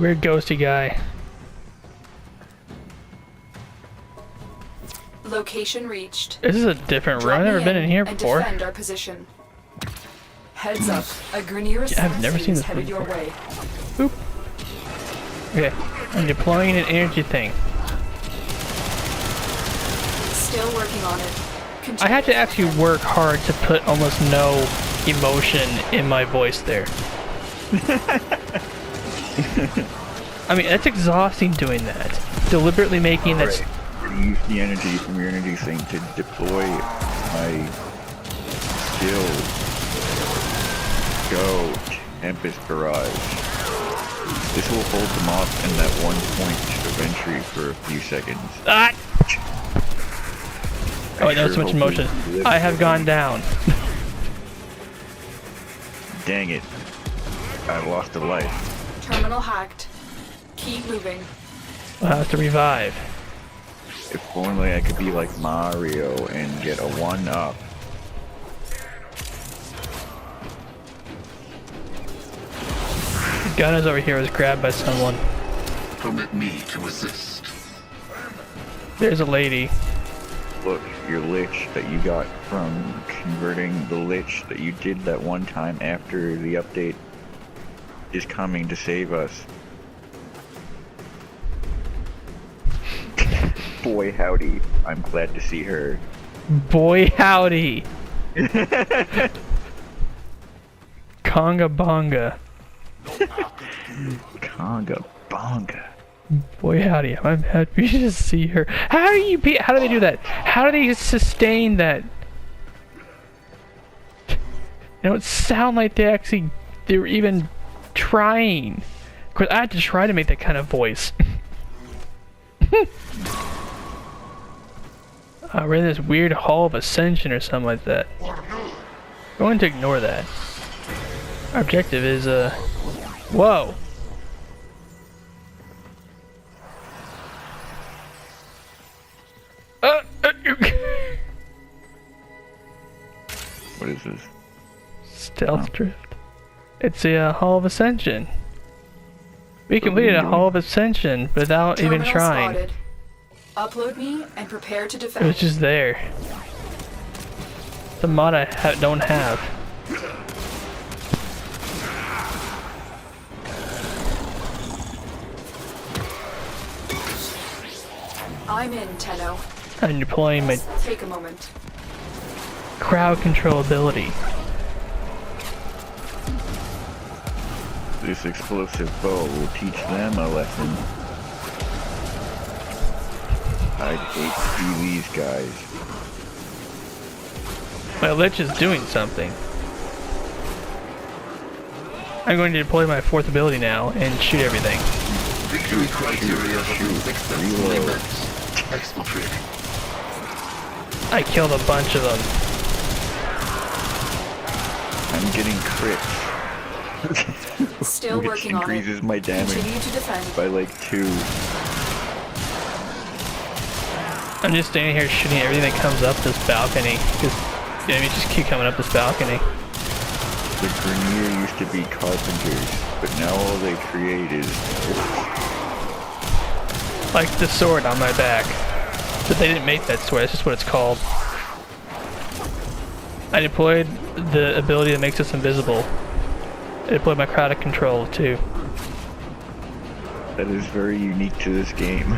Weird ghosty guy. Location reached. This is a different room. I've never been in here before. Defend our position. Heads up, a Grenier I've never seen this headed your before. way. Boop. Okay, I'm deploying an energy thing. Still working on it. I had to actually work hard to put almost no emotion in my voice there. I mean, that's exhausting doing that. Deliberately making that. Right. Use the energy from your energy thing to deploy my skills. Go, Tempest Barrage. This will hold them off in that one point of entry for a few seconds. Ah! Oh, that was so much emotion. I have gone down. Dang it. I lost a life. Terminal hacked. Keep moving. I'll have to revive. If only I could be like Mario and get a 1-up. Gunna's over here was grabbed by someone. Permit me to assist. There's a lady. Look, your lich that you got from converting the lich that you did that one time after the update is coming to save us. Boy howdy, I'm glad to see her. Boy howdy. Conga bonga. Conga bonga. Boy howdy, I'm happy to see her. How do they do that? How do they sustain that? They don't sound like they're even trying. Of course, I had to try to make that kind of voice. We're in this weird Hall of Ascension or something like that. I'm going to ignore that. Our objective is, whoa! What is this? Stealth drift. It's a Hall of Ascension. We completed a Hall of Ascension without even Terminal trying. spotted. Upload me and prepare to It defend. was just there. The mod I don't have. I'm in, Tenno. I'm deploying my Take a moment. crowd control ability. This explosive bow will teach them a lesson. I'd hate to be these guys. My lich is doing something. I'm going to deploy my fourth ability now and shoot everything. Victory criteria have been successfully met. Exfiltrate. I killed a bunch of them. I'm getting crits. Still Which working on it. increases my damage Continue to defend. by like 2. I'm just standing here shooting everything that comes up this balcony. Because the enemies just keep coming up this balcony. The Grenier used to be carpenters, but now all they create is... Like the sword on my back. But they didn't make that sword, that's just what it's called. I deployed the ability that makes us invisible. I deployed my crowd control too. That is very unique to this game.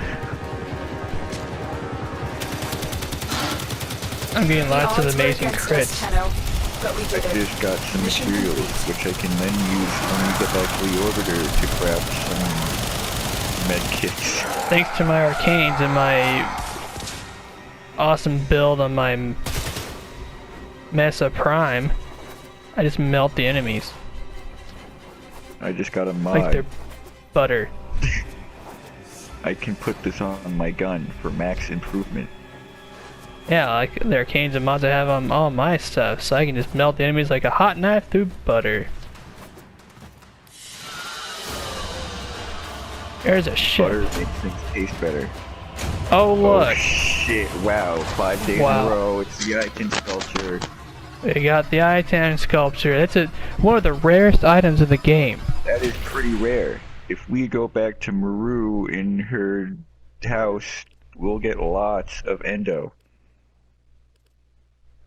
I'm getting lots of The odds were amazing against us, crits. Tenno, but we I did it. just got some materials, which I can then use when we get back to the orbiter to craft some medkits. Thanks to my arcanes and my awesome build on my Mesa Prime, I just melt the enemies I just got a like they're mod. butter. I can put this on my gun for max improvement. Yeah, like the arcanes and mods I have on all my stuff, so I can just melt the enemies like a hot knife through butter. There's a ship. Butter makes things taste better. Oh look, Oh shit, wow. 5 days Wow. in a row, it's the icon sculpture. we got the Itan sculpture. That's one of the rarest items in the game. That is pretty rare. if we go back to Maru in her house, we'll get lots of endo.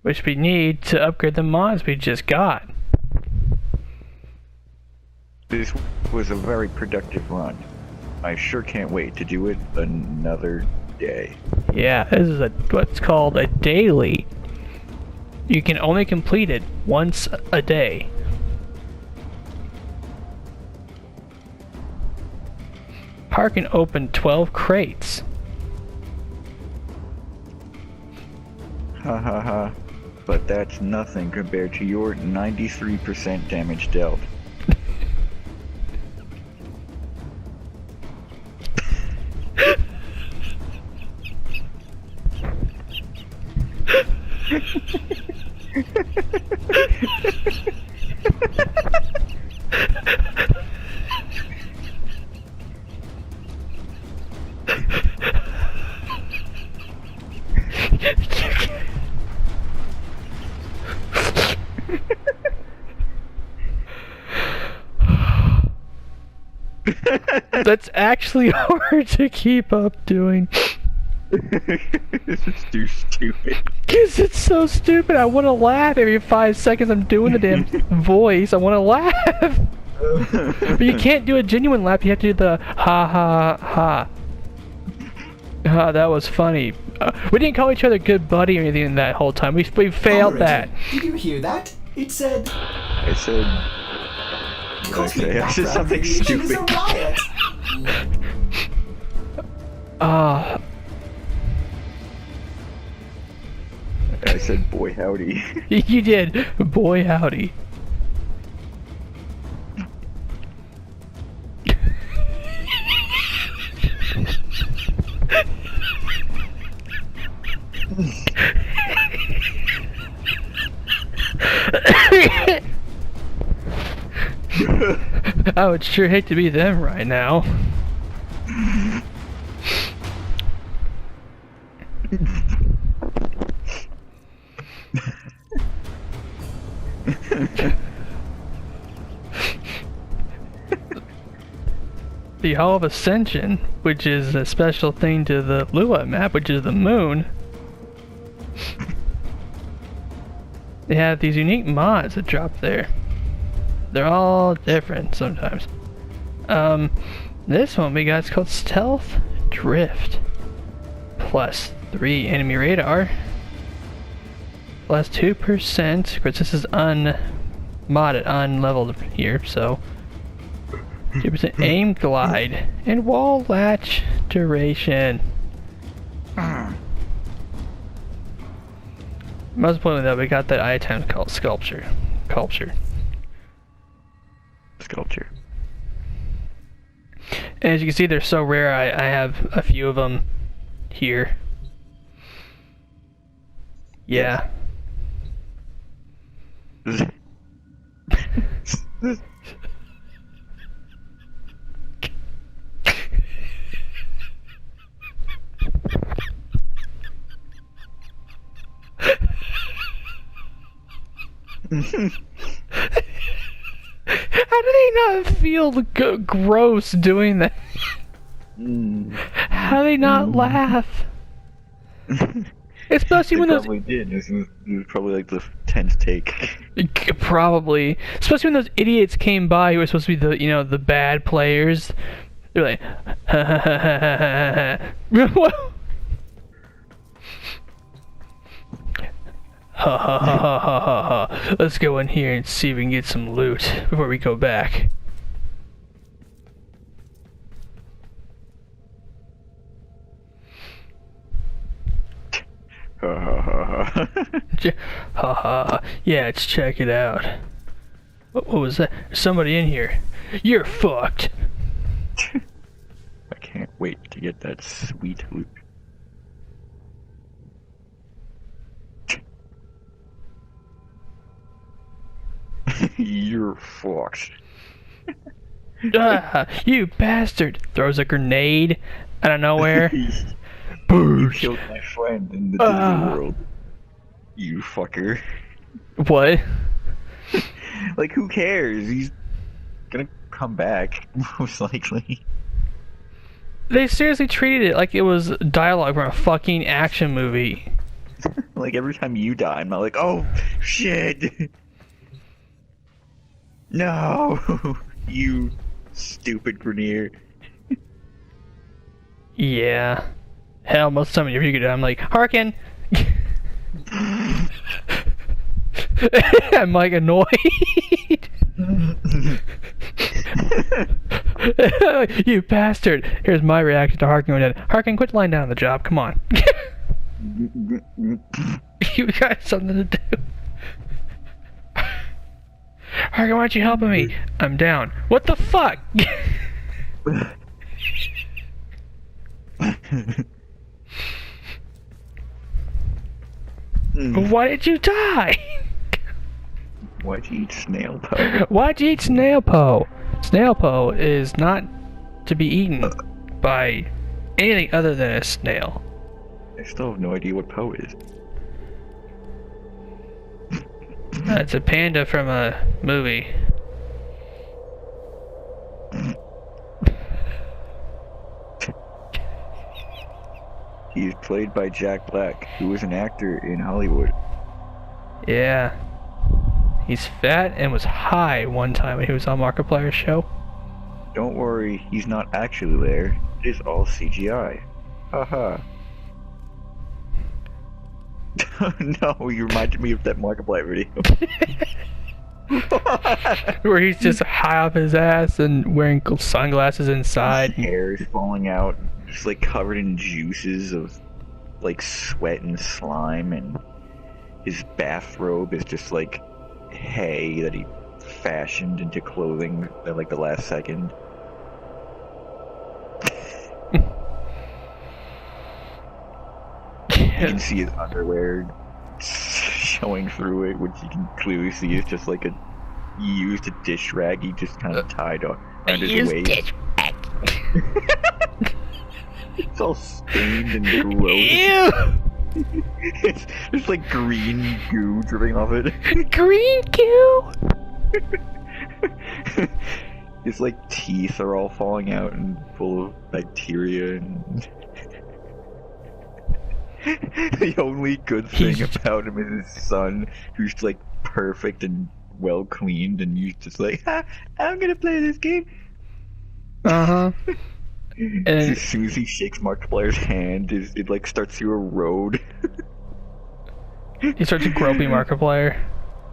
Which we need to upgrade the mods we just got. This was a very productive run. I sure can't wait to do it another day. Yeah, this is what's called a daily. You can only complete it once a day. Harken opened 12 crates. Ha ha ha. But that's nothing compared to your 93% damage dealt. That's actually hard to keep up doing. This is too stupid. Cause it's so stupid. I want to laugh every 5 seconds. I'm doing the damn voice. I want to laugh, but you can't do a genuine laugh. You have to do the ha ha ha. That was funny. We didn't call each other good buddy or anything that whole time. We failed that. Did you hear that? It said. I said. What did I say? I said something stupid. Is a riot. I said, boy howdy. You did. Boy howdy. I would sure hate to be them right now. The Hall of Ascension, which is a special thing to the Lua map, which is the moon. They have these unique mods that drop there. They're all different sometimes. This one we got is called Stealth Drift. Plus 3 enemy radar. Plus 2%. Of course, this is unmodded, unleveled here, so 2% aim glide and wall latch duration. Most importantly, though, we got that item called sculpture. Sculpture. And as you can see, they're so rare. I have a few of them here. Yeah. How do they not feel gross doing that? How do they not laugh? Especially when those probably did. This was probably like the 10th take. Probably, especially when those idiots came by who were supposed to be the the bad players. They're like, ha ha ha ha ha. Ha ha ha ha ha ha ha. Let's go in here and see if we can get some loot before we go back. Ha ha ha ha. Ha ha. Yeah, let's check it out. What was that? There's somebody in here. You're fucked. I can't wait to get that sweet loot. You're fucked. You bastard! Throws a grenade out of nowhere. You killed my friend in the digital world. You fucker. What? Like, who cares? He's gonna come back, most likely. They seriously treated it like it was dialogue from a fucking action movie. Like every time you die, I'm not like, oh shit. No, you stupid Grenier. Yeah. Hell, most of the time if you could, I'm like, Harken! I'm like annoyed. You bastard! Here's my reaction to Harken when dead. Harken, quit lying down on the job, come on. You got something to do. Harken, why aren't you helping me? I'm down. What the fuck? Why did you die? Why'd you eat snail po? Why'd you eat snail po? Snail po is not to be eaten by anything other than a snail. I still have no idea what po is. It's a panda from a movie. He is played by Jack Black, who is an actor in Hollywood. Yeah. He's fat and was high one time when he was on Markiplier's show. Don't worry, he's not actually there. It is all CGI. Haha. No, you reminded me of that Markiplier video. Where he's just high off his ass and wearing sunglasses inside. His hair is falling out, just like covered in juices of like sweat and slime, and his bathrobe is just like hay that he fashioned into clothing at like the last second. You can see his underwear showing through it, which you can clearly see is just like he used a dish rag he just kind of tied on around his waist. Dish rag. It's all stained and gross. Ew! It's like green goo dripping off it. Green goo! His like teeth are all falling out and full of bacteria and the only good thing about him is his son, who's like perfect and well cleaned, and you're just like, I'm gonna play this game. Uh-huh. And as soon as he shakes Markiplier's hand, it like starts to erode. He starts groping Markiplier.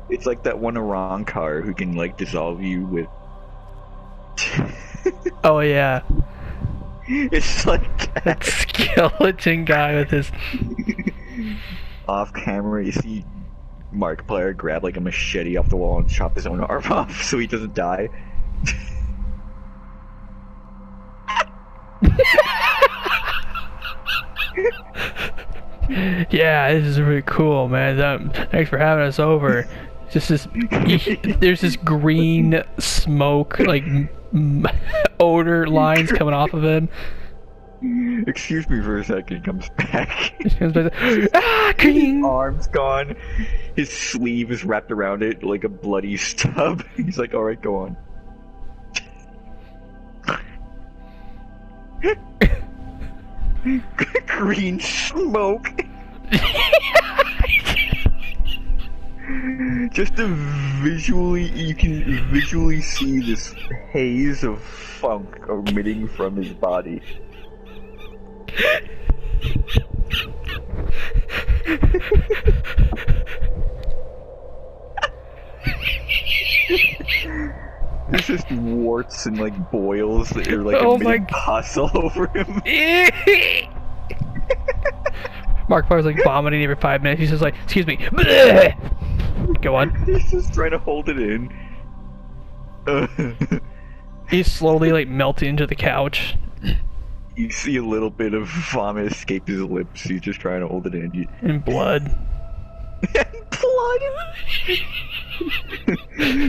It's like that one Arankar who can like dissolve you with. Oh yeah. It's like that skeleton guy with his. Off camera, you see Markiplier grab like a machete off the wall and chop his own arm off so he doesn't die. Yeah, this is really cool, man. Thanks for having us over. Just this, there's this green smoke, like odor lines coming off of him. Excuse me for a second. He comes back. Green. His arm's gone. His sleeve is wrapped around it like a bloody stub. He's like, "All right, go on." Green smoke. Just to you can visually see this haze of funk emitting from his body. There's just warts and like boils that are like emitting pus all over him. Markiplier's like vomiting every 5 minutes. He's just like, excuse me. Go on. He's just trying to hold it in. He's slowly like melting into the couch. You see a little bit of vomit escape his lips. He's just trying to hold it in. And blood. Blood!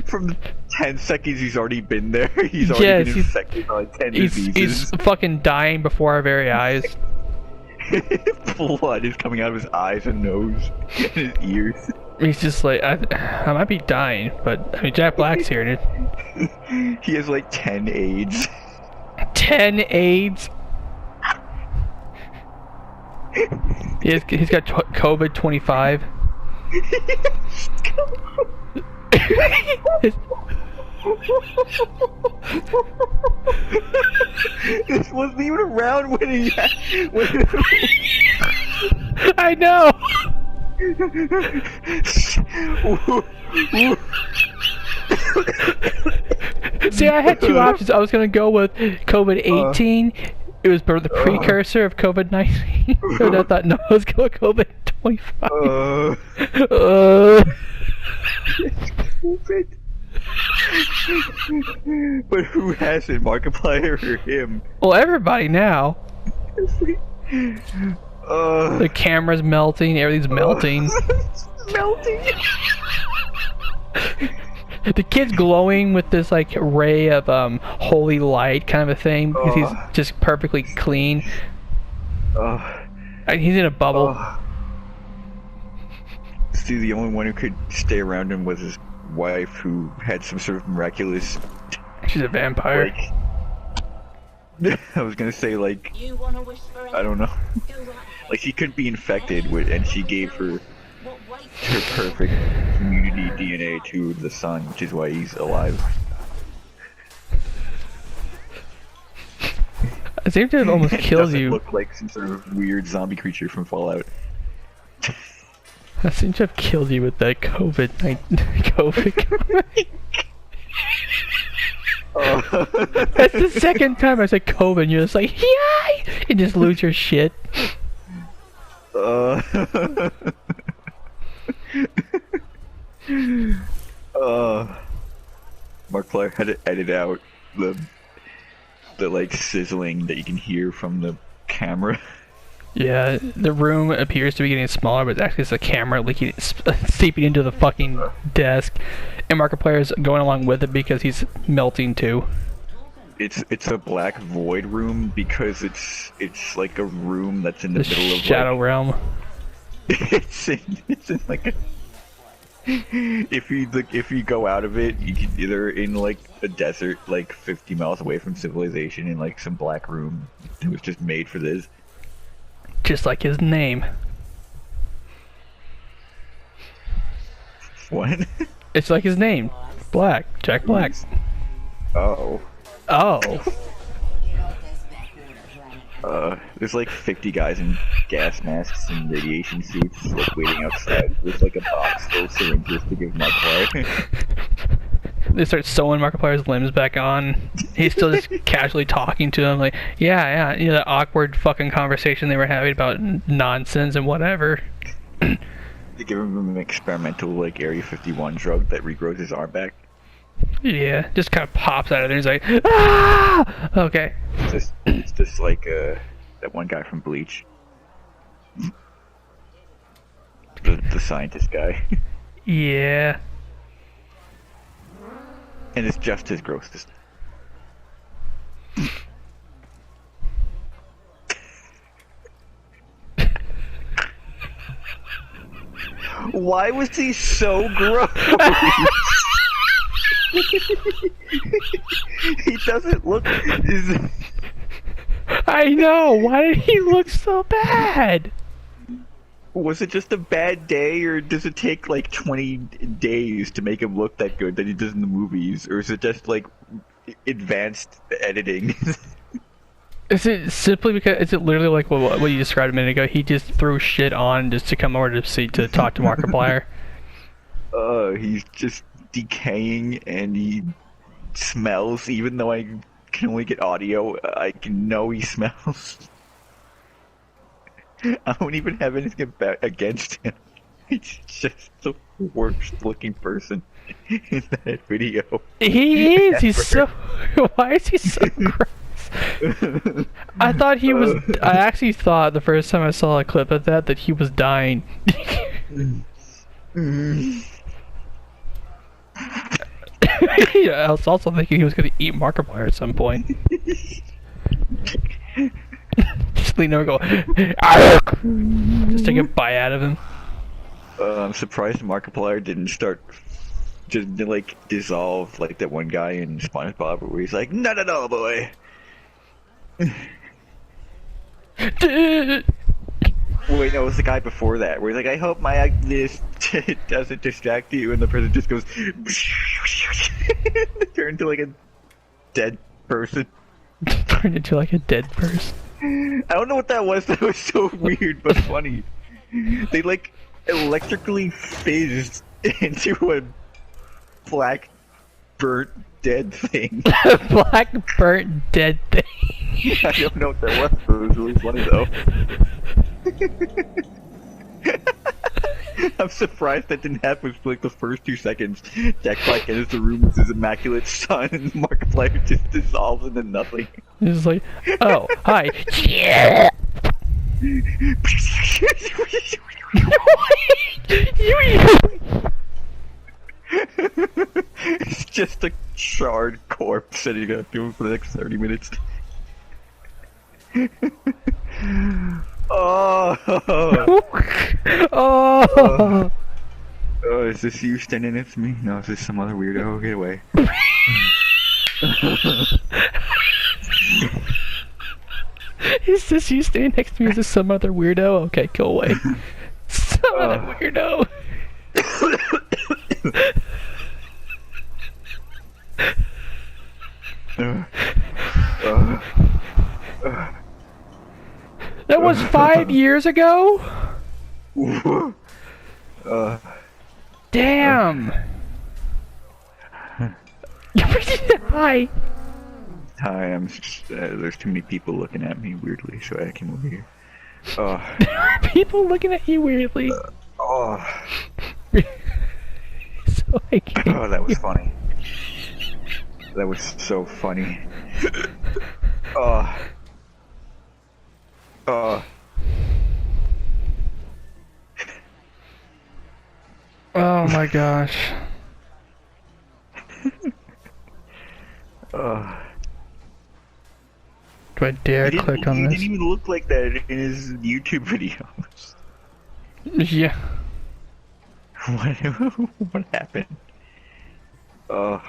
From the 10 seconds he's already been there, he's already been infected by like 10 diseases. He's fucking dying before our very eyes. Blood is coming out of his eyes and nose and his ears. He's just like, I might be dying, but I mean, Jack Black's here, dude. He has like 10 AIDS. 10 AIDS. He's got COVID 25. This wasn't even around when he I know. See, I had two options. I was gonna go with COVID-18. It was the precursor of COVID-19. But I thought, no, let's go with COVID-25. Stupid. But who has it, Markiplier or him? Well, everybody now. The camera's melting. Everything's melting. Melting. The kid's glowing with this like ray of holy light kind of a thing because he's just perfectly clean. He's in a bubble. See, the only one who could stay around him was his wife, who had some sort of miraculous. She's a vampire. Like, I was gonna say like, I don't know, like she couldn't be infected with, and she gave her perfect immunity DNA to the son, which is why he's alive. I seem to have almost killed you. Look like some sort of weird zombie creature from Fallout. I seem to have killed you with that COVID. That's the second time I said COVID and you're just like, yay! And just lose your shit. Markiplier had to edit out the like sizzling that you can hear from the camera. Yeah, the room appears to be getting smaller, but it's actually just a camera leaking, seeping into the fucking desk, and Markiplier's going along with it because he's melting too. It's a black void room because it's like a room that's in the middle of Shadow Realm. It's in like a. If you go out of it, you can either in like a desert, like 50 miles away from civilization, in like some black room that was just made for this. Just like his name. What? It's like his name. Black. Jack Black. Oh. Oh. There's like 50 guys in gas masks and radiation suits like waiting outside with like a box full of syringes to give Markiplier. They start sewing Markiplier's limbs back on. He's still just casually talking to him, like, yeah, you know, that awkward fucking conversation they were having about nonsense and whatever. They give him an experimental, like, Area 51 drug that regrows his arm back. Yeah, just kind of pops out of there. He's like, ah! Okay. It's just like that one guy from Bleach. The scientist guy. Yeah. And it's just as gross this Why was he so gross? He doesn't look... I know! Why did he look so bad? Was it just a bad day, or does it take like 20 days to make him look that good that he does in the movies? Or is it just like advanced editing? Is it simply because, is it literally like what you described a minute ago? He just threw shit on just to come over to talk to Markiplier? He's just decaying and he smells, even though I can only get audio, I can know he smells. I don't even have anything against him. He's just the worst looking person in that video. He is. He's so. Why is he so gross? I thought he was. I actually thought the first time I saw a clip of that he was dying. Yeah, I was also thinking he was going to eat Markiplier at some point. Just lean over and go, Ark! Just take a bite out of him. I'm surprised Markiplier didn't start just like dissolve like that one guy in SpongeBob where he's like, no, no, no, boy. Wait, no, it was the guy before that where he's like, I hope my ugliness doesn't distract you, and the person just goes turn to like a dead person. Turned into like a dead person. I don't know what that was. That was so weird but funny. They like electrically fizzed into a black burnt dead thing. Black burnt dead thing. I don't know what that was, but it was really funny though. I'm surprised that didn't happen for like the first 2 seconds. Jack Black enters the room with his immaculate son, and Markiplier just dissolves into nothing. He's like, oh, hi. Yeah. It's just a charred corpse sitting up to him for the next 30 minutes. Oh. Oh. Oh, is this you standing next to me? No, is this some other weirdo? Get away. Is this you standing next to me? Is this some other weirdo? Okay, go away. Some other weirdo. That was 5 years ago? Damn! Hi! Hi, I'm just, there's too many people looking at me weirdly, so I came over here. People looking at you weirdly. Oh, So I can't. oh, that was funny. That was so funny. Oh. Oh. Oh my gosh. Oh. Do I dare click on He this? didn't even look like that in his YouTube videos. Yeah. What happened? Oh.